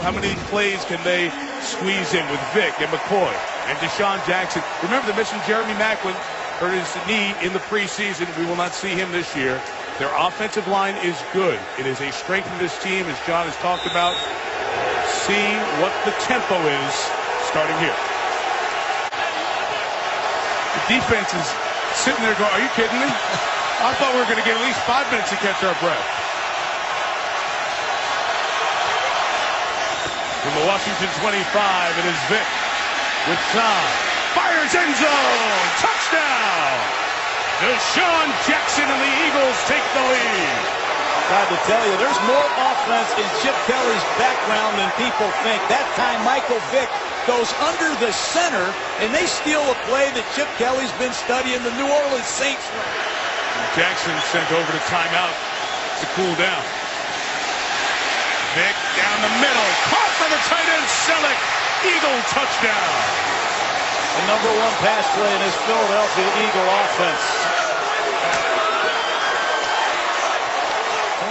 How many plays can they squeeze in with Vic and McCoy and Deshaun Jackson? Remember, they're missing Jeremy Maclin, hurt his knee in the preseason. We will not see him this year. Their offensive line is good. It is a strength of this team, as John has talked about. See what the tempo is starting here. The defense is sitting there going, are you kidding me? I thought we were going to get at least 5 minutes to catch our breath. From the Washington 25, it is Vic with Tom. Fires end zone. Touchdown. Deshaun Jackson and the Eagles take the lead. Tried to tell you, there's more offense in Chip Kelly's background than people think. That time, Michael Vick goes under the center, and they steal a play that Chip Kelly's been studying the New Orleans Saints run. Jackson sent over to timeout to cool down. Vick down the middle, caught for the tight end, Selleck. Eagle touchdown. The number one pass play in this Philadelphia Eagle offense.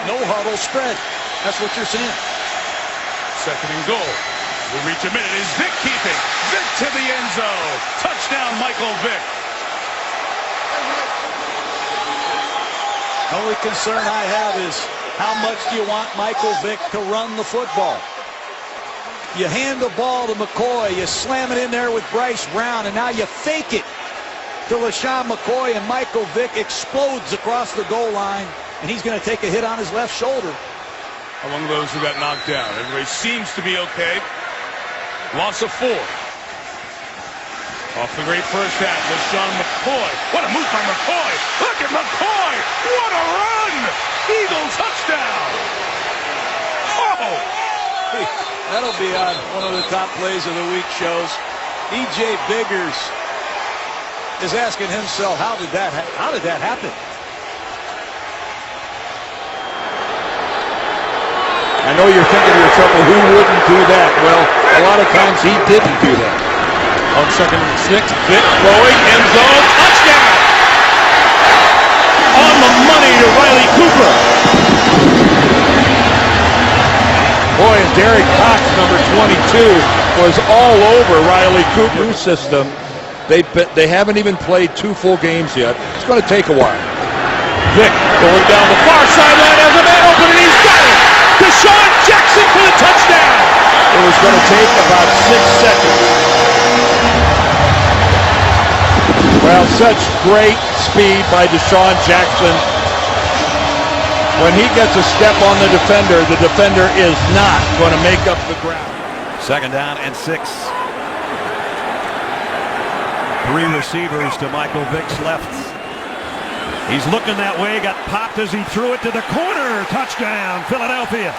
No huddle spread. That's what you're seeing. Second and goal. We'll reach a minute. Is Vick keeping? Vick to the end zone. Touchdown, Michael Vick. The only concern I have is how much do you want Michael Vick to run the football? You hand the ball to McCoy, you slam it in there with Bryce Brown, and now you fake it to LaShawn McCoy, and Michael Vick explodes across the goal line, and he's going to take a hit on his left shoulder. Among those who got knocked down, everybody seems to be okay. Loss of 4. Off the great first half, LaShawn McCoy. What a move by McCoy! Look at McCoy! What a run! Eagle touchdown! Oh! That'll be on one of the top plays of the week shows. E.J. Biggers is asking himself, how did that happen? I know you're thinking to yourself, well, who wouldn't do that? Well, a lot of times he didn't do that. On 2nd and 6, Vick throwing, end zone, touchdown! On the money to Riley Cooper. Boy, and Derek Cox, number 22, was all over Riley Cooper. New system. They haven't even played 2 full games yet. It's going to take a while. Vick going down the far sideline as a man open, and he's got it! Deshaun Jackson for the touchdown! It was going to take about 6 seconds. Well, such great speed by Deshaun Jackson. When he gets a step on the defender is not going to make up the ground. 2nd down and 6. 3 receivers to Michael Vick's left. He's looking that way, got popped as he threw it to the corner. Touchdown, Philadelphia.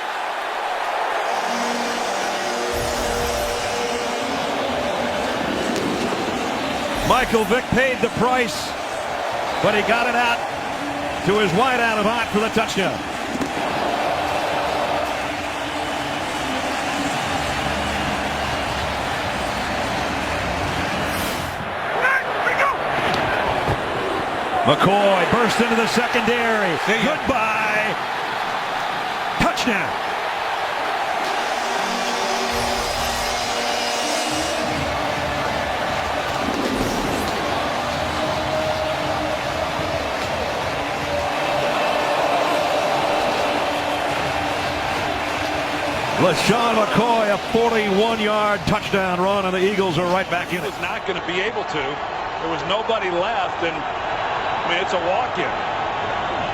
Michael Vick paid the price, but he got it out to his wideout of Ott for the touchdown. McCoy burst into the secondary. Goodbye. Touchdown. LaShawn McCoy, a 41-yard touchdown run, and the Eagles are right back in it. Was not going to be able to. There was nobody left, and I mean, it's a walk-in.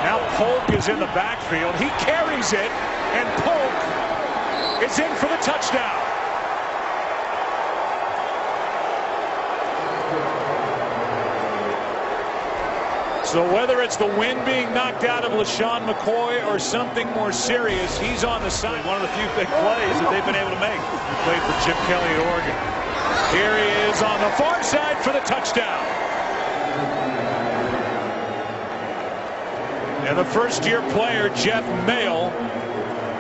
Now Polk is in the backfield. He carries it, and Polk is in for the touchdown. So whether it's the wind being knocked out of LaShawn McCoy or something more serious, he's on the side. One of the few big plays that they've been able to make. He played for Chip Kelly at Oregon. Here he is on the far side for the touchdown. And the first-year player, Jeff Mayle,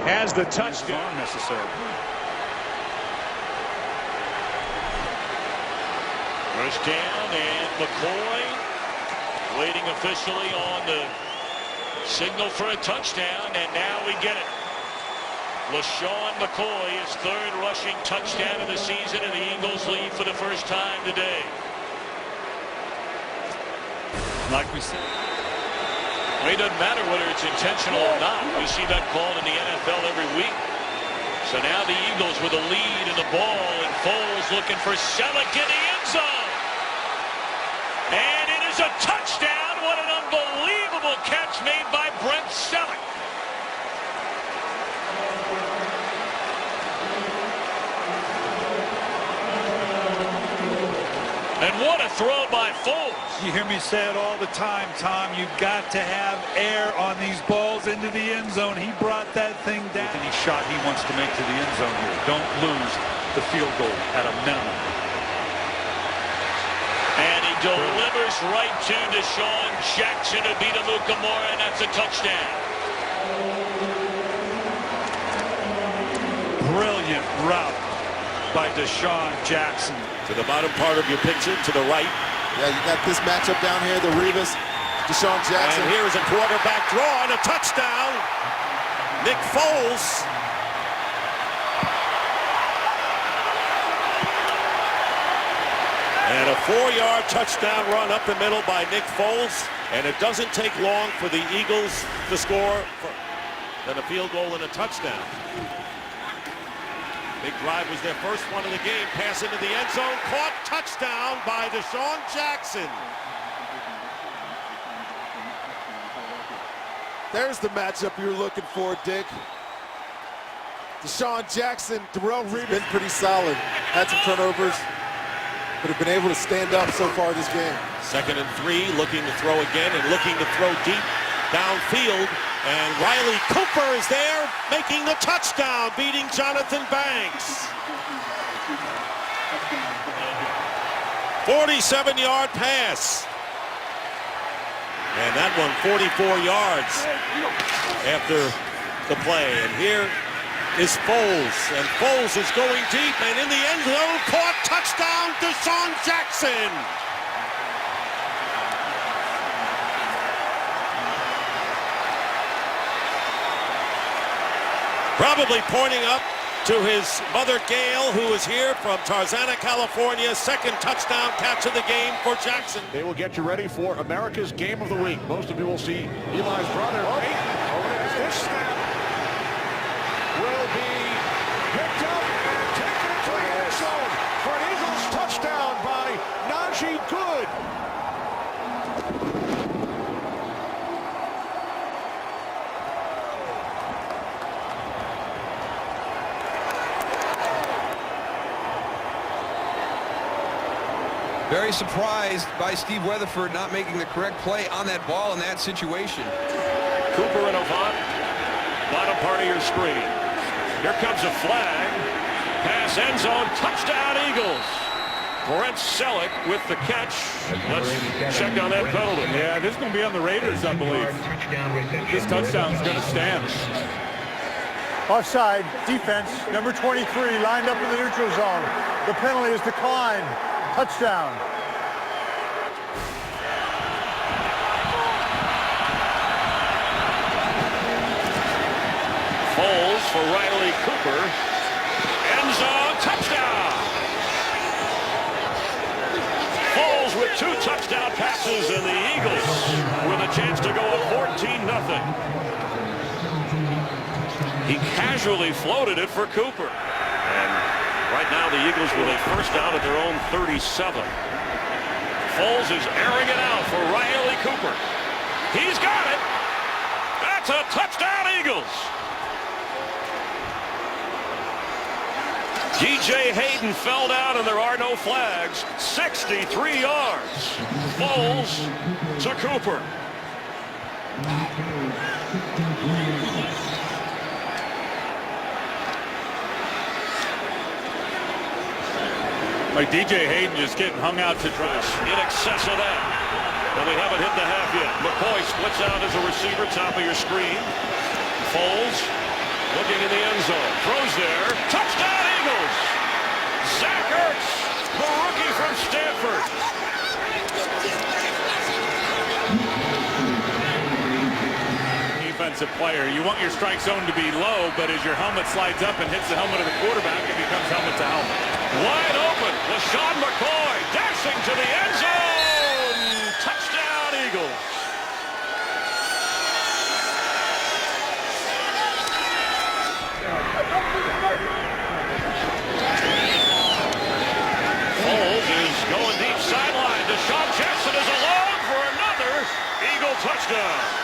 has the touchdown. Necessary. First down, and McCoy waiting officially on the signal for a touchdown, and now we get it. LaShawn McCoy, his third rushing touchdown of the season, and the Eagles lead for the first time today. Like we said, Well, it doesn't matter whether it's intentional or not. We see that called in the NFL every week. So now the Eagles with a lead in the ball, and Foles looking for Selleck in the end zone. And it is a touchdown. What an unbelievable catch made by Brent Selleck. And what a throw by Foles. you hear me say it all the time, Tom. You've got to have air on these balls into the end zone. He brought that thing down. Any shot he wants to make to the end zone here. Don't lose the field goal at a minimum. And he delivers right to Deshaun Jackson to beat Amukamara, and that's a touchdown. Brilliant route by Deshaun Jackson. To the bottom part of your picture, to the right. Yeah, you got this matchup down here, the Revis, Deshaun Jackson. And here's a quarterback draw and a touchdown. Nick Foles. And a 4-yard touchdown run up the middle by Nick Foles. And it doesn't take long for the Eagles to score then a field goal and a touchdown. Big drive was their first one of the game. Pass into the end zone. Caught. Touchdown by Deshaun Jackson. There's the matchup you were looking for, Dick. Deshaun Jackson, Darrelle Revis been pretty solid. Had some turnovers, but have been able to stand up so far this game. 2nd and 3, looking to throw again and looking to throw deep downfield. And Riley Cooper is there, making the touchdown, beating Jonathan Banks. 47-yard pass. And that one 44 yards after the play. And here is Foles. And Foles is going deep and in the end zone, caught. Touchdown, Deshaun Jackson. Probably pointing up to his mother, Gail, who is here from Tarzana, California. Second touchdown catch of the game for Jackson. They will get you ready for America's Game of the Week. Most of you will see Eli's brother. This snap will be picked up and taken into the end zone for an Eagles touchdown by Najee Good. Very surprised by Steve Weatherford not making the correct play on that ball in that situation. Cooper and Avant, bottom part of your screen. Here comes a flag. Pass end zone, touchdown Eagles. Brent Selleck with the catch. Let's check on that penalty. Yeah, this is going to be on the Raiders, I believe. This touchdown is going to stand. Offside, defense, number 23, lined up in the neutral zone. The penalty is declined. Touchdown. Foles for Riley Cooper. End zone, touchdown. Foles with 2 touchdown passes, and the Eagles with a chance to go up 14-0. He casually floated it for Cooper. And right now, the Eagles with a first down at their own 37. Foles is airing it out for Riley Cooper. He's got it. That's a touchdown, Eagles. DJ Hayden fell down, and there are no flags. 63 yards. Foles to Cooper. Like DJ Hayden just getting hung out to dry. In excess of that. And we haven't hit the half yet. McCoy splits out as a receiver, top of your screen. Foles looking in the end zone. Throws there. Touchdown Eagles! Zach Ertz, the rookie from Stanford. Defense offensive player. You want your strike zone to be low, but as your helmet slides up and hits the helmet of the quarterback, it becomes helmet to helmet. Wide open. LaShawn McCoy dashing to the end zone. Touchdown, Eagles. Foles is going deep sideline. Deshaun Jackson is alone for another Eagle touchdown.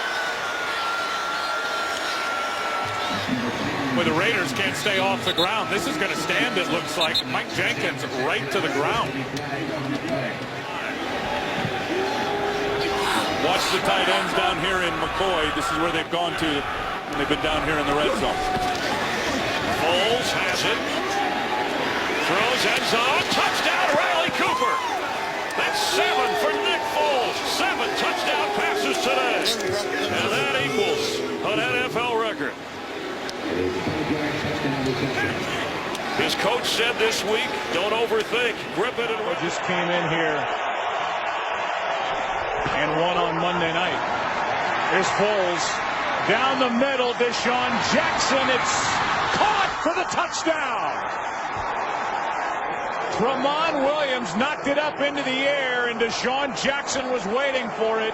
Where the Raiders can't stay off the ground. This is going to stand, it looks like. Mike Jenkins right to the ground. Watch the tight ends down here in McCoy. This is where they've gone to when they've been down here in the red zone. Foles has it. Throws end zone. Touchdown, Riley Cooper. That's 7 for Nick Foles. 7 touchdown passes today. And that equals an NFL record. His coach said this week, don't overthink. Grip it and Just came in here and won on Monday night. Here's Foles. Down the middle, Deshaun Jackson. It's caught for the touchdown. Tramon Williams knocked it up into the air, and Deshaun Jackson was waiting for it.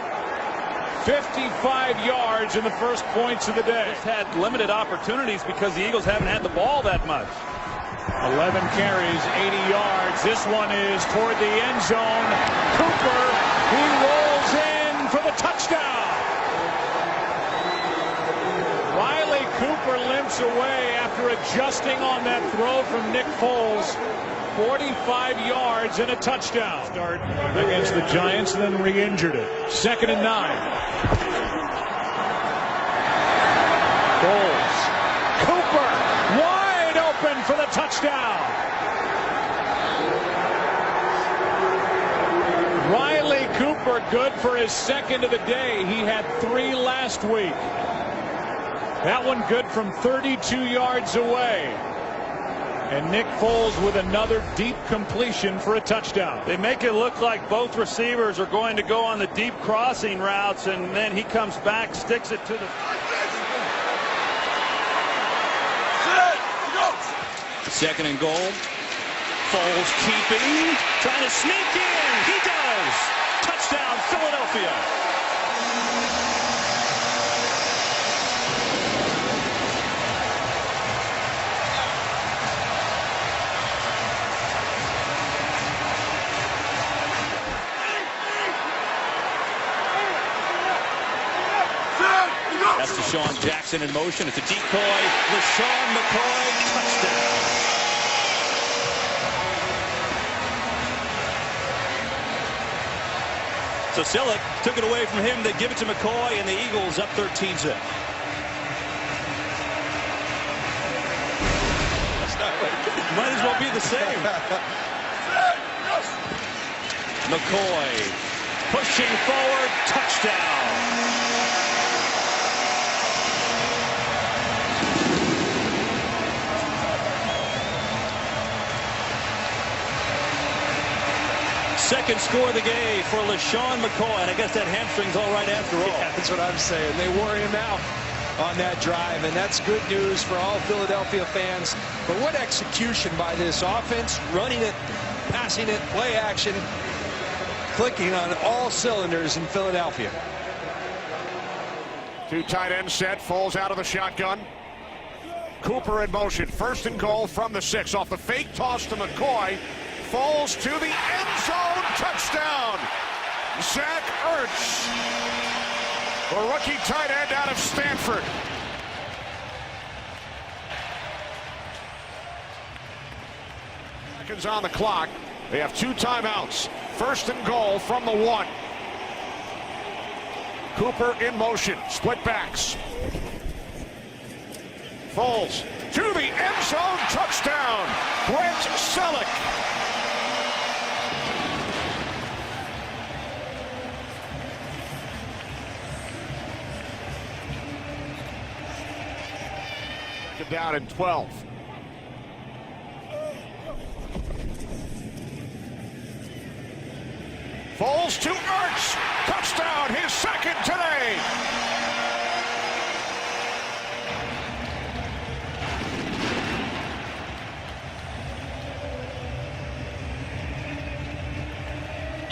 55 yards in the first points of the day. Just had limited opportunities because the Eagles haven't had the ball that much. 11 carries, 80 yards. This one is toward the end zone. Cooper, he rolls in for the touchdown. Riley Cooper limps away after adjusting on that throw from Nick Foles. 45 yards and a touchdown. Start against the Giants and then re-injured it. 2nd and 9. Foles. Cooper wide open for the touchdown. Riley Cooper good for his 2nd of the day. He had 3 last week. That one good from 32 yards away. And Nick Foles with another deep completion for a touchdown. They make it look like both receivers are going to go on the deep crossing routes, and then he comes back, sticks it to the... 2nd and goal. Foles keeping, trying to sneak in. He does. Touchdown, Philadelphia. That's Deshaun Jackson in motion. It's a decoy. LaShawn McCoy, touchdown. So Sillick took it away from him. They give it to McCoy, and the Eagles up 13-zip. Might as well be the same. McCoy pushing forward, touchdown. Second score of the game for LaShawn McCoy, and I guess that hamstring's all right after all. Yeah, that's what I'm saying. They wore him out on that drive, and that's good news for all Philadelphia fans. But what execution by this offense, running it, passing it, play action, clicking on all cylinders in Philadelphia. 2 tight ends set. Foles out of the shotgun. Cooper in motion. 1st and goal from the 6. Off the fake toss to McCoy. Foles to the end zone. Touchdown. Zach Ertz, the rookie tight end out of Stanford. Seconds on the clock. They have 2 timeouts. 1st and goal from the 1. Cooper in motion. Split backs. Foles to the end zone. Touchdown. Brent Selleck. Down in 12. Foles to Ertz. Touchdown, his 2nd today.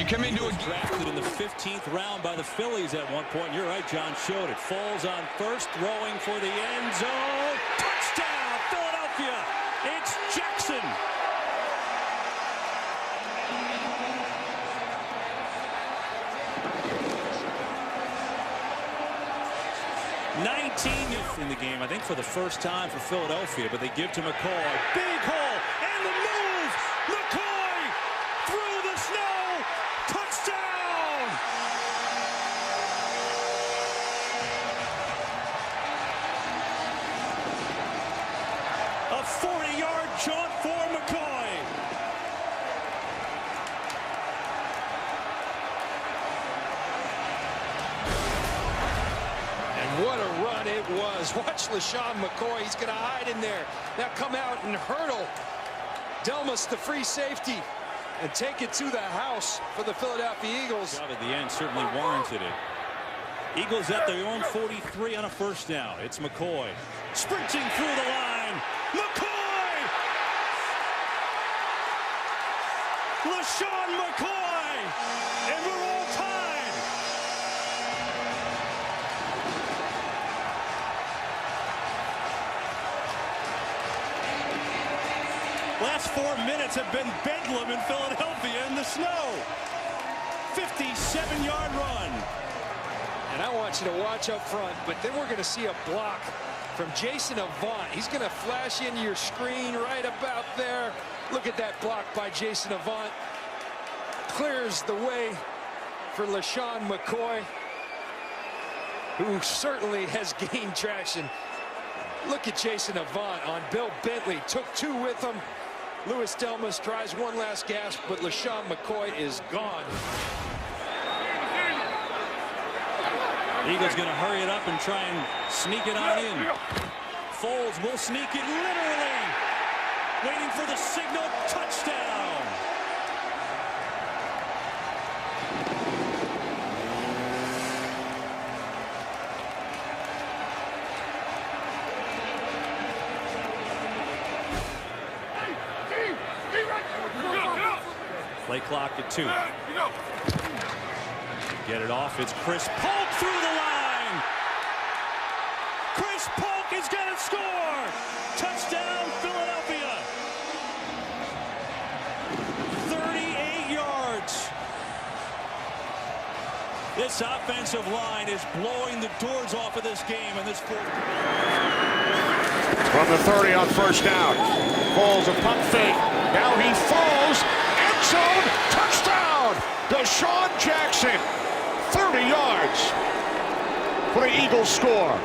You come into a drafted in the 15th round by the Phillies at one point. You're right, John showed it. Foles on first, throwing for the end zone. Touchdown, Philadelphia. It's Jackson. In the game, I think for the first time for Philadelphia, but they give to McCoy. Big hole, and the move! McCoy through the snow! Touchdown! A 40-yard jaunt for McCoy. What a run it was. Watch LaShawn McCoy. He's going to hide in there. Now come out and hurdle Delmas, the free safety, and take it to the house for the Philadelphia Eagles. At the end certainly warranted it. Eagles at their own 43 on a first down. It's McCoy sprinting through the line. McCoy! LaShawn McCoy! And we're all tied. Last 4 minutes have been bedlam in Philadelphia in the snow. 57-yard run. And I want you to watch up front, but then we're going to see a block from Jason Avant. He's going to flash into your screen right about there. Look at that block by Jason Avant. Clears the way for LaShawn McCoy, who certainly has gained traction. Look at Jason Avant on Bill Bentley. Took two with him. Louis Delmas tries one last gasp, but LaShawn McCoy is gone. Eagles going to hurry it up and try and sneak it on in. Foles will sneak it literally. Waiting for the signal. Touchdown. Play clock at 2. Get it off. It's Chris Polk through the line. Chris Polk is going to score. Touchdown, Philadelphia. 38 yards. This offensive line is blowing the doors off of this game in this fourth. From the 30 on first down. Foles a pump fake. Now he falls. End zone. Touchdown. Deshaun Jackson. 30 yards for the Eagles score.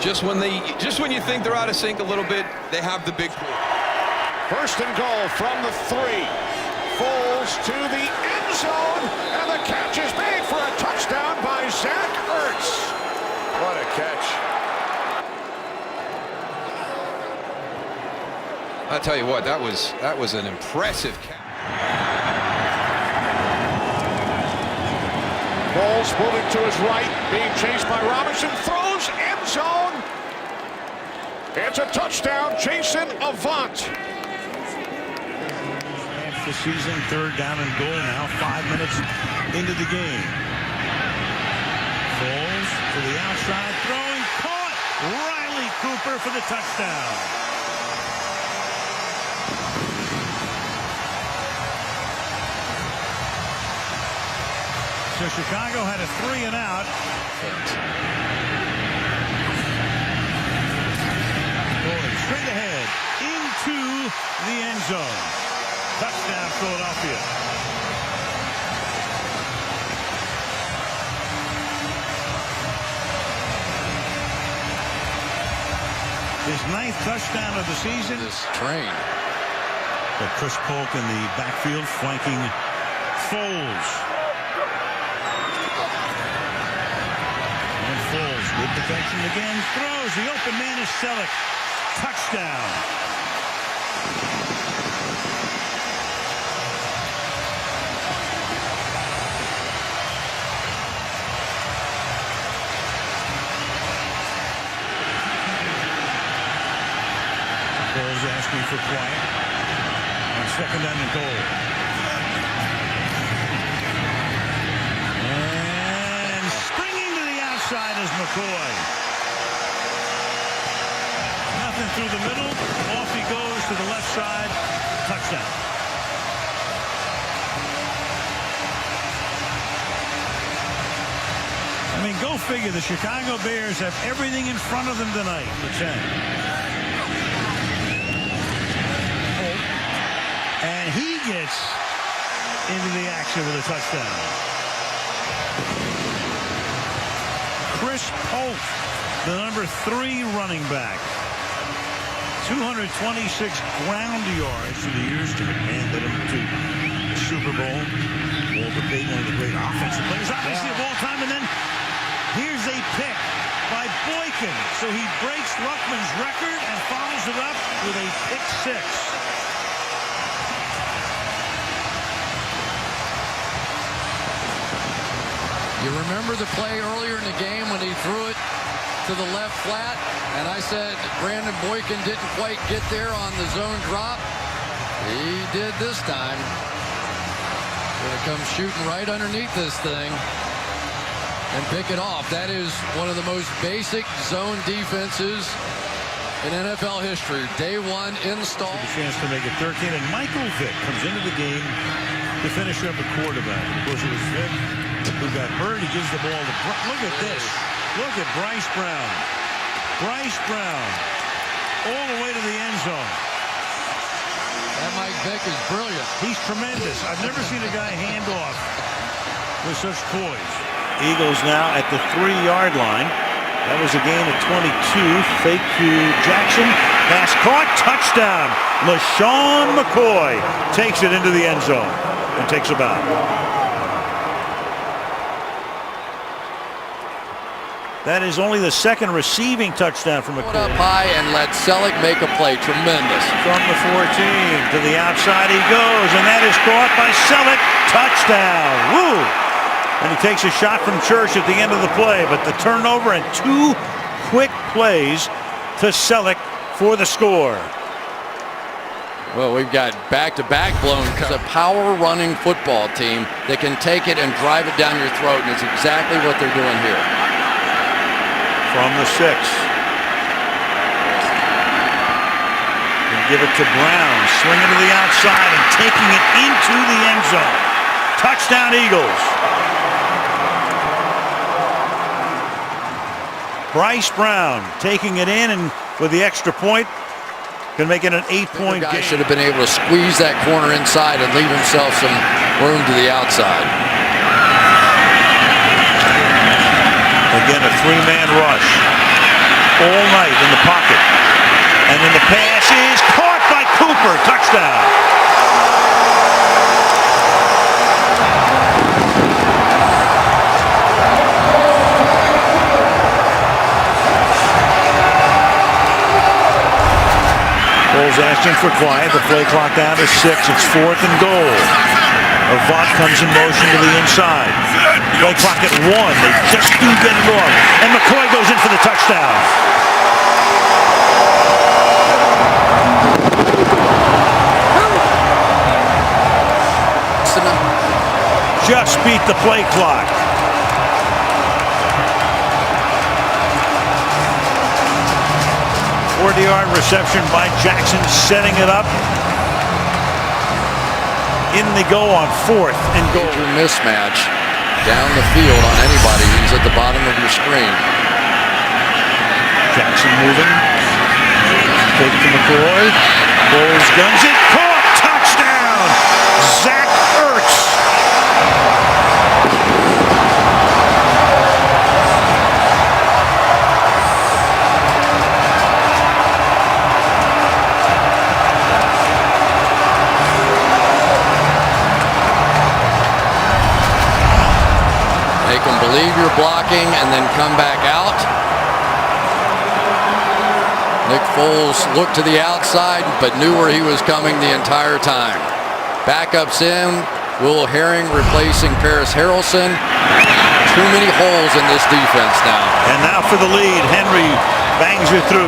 Just when you think they're out of sync a little bit, they have the big play. First and goal from the 3. Foles to the end zone, and the catch is made for a touchdown by Zach Ertz. What a catch. I'll tell you what, that was an impressive catch. Foles moving to his right, being chased by Robinson, throws end zone. It's a touchdown, Jason Avant. Half the season, 3rd down and goal now, 5 minutes into the game. Foles to the outside, throwing, caught. Riley Cooper for the touchdown. So Chicago had a 3 and out. Going straight ahead into the end zone. Touchdown, Philadelphia. His 9th touchdown of the season. This train. But Chris Polk in the backfield flanking Foles. Foles, good protection again, throws, the open man is Selleck. Touchdown. Foles asking for quiet on 2nd down and goal. McCoy. Nothing through the middle. Off he goes to the left side. Touchdown. I mean, go figure. The Chicago Bears have everything in front of them tonight. The 10. And he gets into the action with a touchdown. Chris Polk, the number 3 running back. 226 ground yards for the years to man led him to the Super Bowl. Walter Payton, one of the great offensive players, obviously, of all time. And then here's a pick by Boykin. So he breaks Ruckman's record and follows it up with a pick 6. You remember the play earlier in the game when he threw it to the left flat, and I said Brandon Boykin didn't quite get there on the zone drop. He did this time. Gonna come shooting right underneath this thing and pick it off. That is one of the most basic zone defenses in NFL history. Day 1 install. A chance to make it 13, and Michael Vick comes into the game to finish up a quarterback. Of course, it was Vick who got hurt. He gives the ball to look at this. Look at Bryce Brown. Bryce Brown all the way to the end zone. That Mike Vick is brilliant. He's tremendous. I've never seen a guy hand off with such poise. Eagles now at the 3-yard line. That was a gain of 22. Fake to Jackson. Pass caught. Touchdown. LaShawn McCoy takes it into the end zone and takes a bow. That is only the second receiving touchdown from McCoy. Up high and let Selleck make a play. Tremendous. From the 14 to the outside he goes, and that is caught by Selleck. Touchdown. Woo! And he takes a shot from Church at the end of the play, but the turnover and 2 quick plays to Selleck for the score. Well, we've got back-to-back blown. It's a power-running football team that can take it and drive it down your throat, and it's exactly what they're doing here. From the 6. And give it to Brown, swinging to the outside and taking it into the end zone. Touchdown Eagles. Bryce Brown taking it in, and with the extra point, can make it an 8-point game. Should have been able to squeeze that corner inside and leave himself some room to the outside. Again, a 3-man rush all night in the pocket. And then the pass is caught by Cooper. Touchdown. Bulls asking for quiet. The play clock down to 6. It's 4th and goal. Avant comes in motion to the inside. Play clock at 1. They just do get it off. And McCoy goes in for the touchdown. Just beat the play clock. Yard reception by Jackson, setting it up. In they go on 4th and goal. Major mismatch down the field on anybody who's at the bottom of your screen. Jackson moving. Fake to McCoy. Bulls guns it. Caught. Touchdown. Zach Ertz. Make them believe you're blocking and then come back out. Nick Foles looked to the outside but knew where he was coming the entire time. Backups in. Will Herring replacing Paris Harrelson. Too many holes in this defense now. And now for the lead. Henry bangs it through.